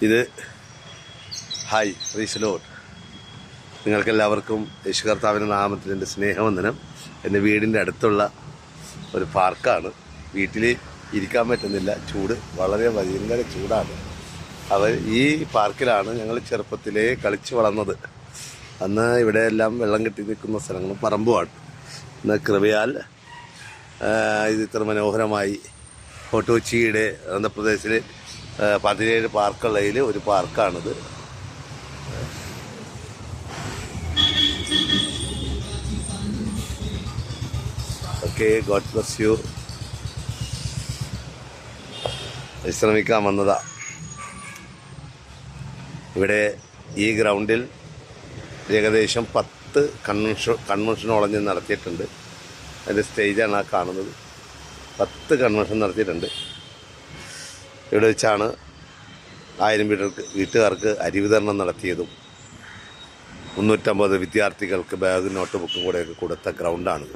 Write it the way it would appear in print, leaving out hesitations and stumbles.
ഇത് ഹായ് പ്രീശലോട്ട്. നിങ്ങൾക്കെല്ലാവർക്കും യേശു കർത്താവിൻ്റെ നാമത്തിൽ എൻ്റെ സ്നേഹവന്ദനം. എൻ്റെ വീടിൻ്റെ അടുത്തുള്ള ഒരു പാർക്കാണ്. വീട്ടിൽ ഇരിക്കാൻ പറ്റുന്നില്ല, ചൂട് വളരെ ഭയങ്കര ചൂടാണ്. ഈ പാർക്കിലാണ് ഞങ്ങൾ ചെറുപ്പത്തിലേ കളിച്ച് വളർന്നത്. അന്ന് ഇവിടെ എല്ലാം വെള്ളം കെട്ടി നിൽക്കുന്ന സ്ഥലങ്ങളും പറമ്പുമാണ്. ഇന്ന് കൃപയാൽ ഇത് ഇത്ര മനോഹരമായി ഫോർട്ട് കൊച്ചിയുടെ ആന്ധ്രാപ്രദേശിൽ 17 പാർക്കുള്ളതിൽ ഒരു പാർക്കാണിത്. Okay, God bless you. വിശ്രമിക്കാൻ വന്നതാ. ഇവിടെ ഈ ഗ്രൗണ്ടിൽ ഏകദേശം 10 കൺവെൻഷനോളം ഞാൻ നടത്തിയിട്ടുണ്ട്. അതിൻ്റെ സ്റ്റേജാണ് ആ കാണുന്നത്. 10 കൺവെൻഷൻ നടത്തിയിട്ടുണ്ട്. ഇവിടെ വെച്ചാണ് 1000 വീട്ടുകാർക്ക് അരി വിതരണം നടത്തിയതും 350 വിദ്യാർത്ഥികൾക്ക് ബാഗ് നോട്ട് ബുക്കും കൂടെയൊക്കെ കൊടുത്ത ഗ്രൗണ്ടാണിത്.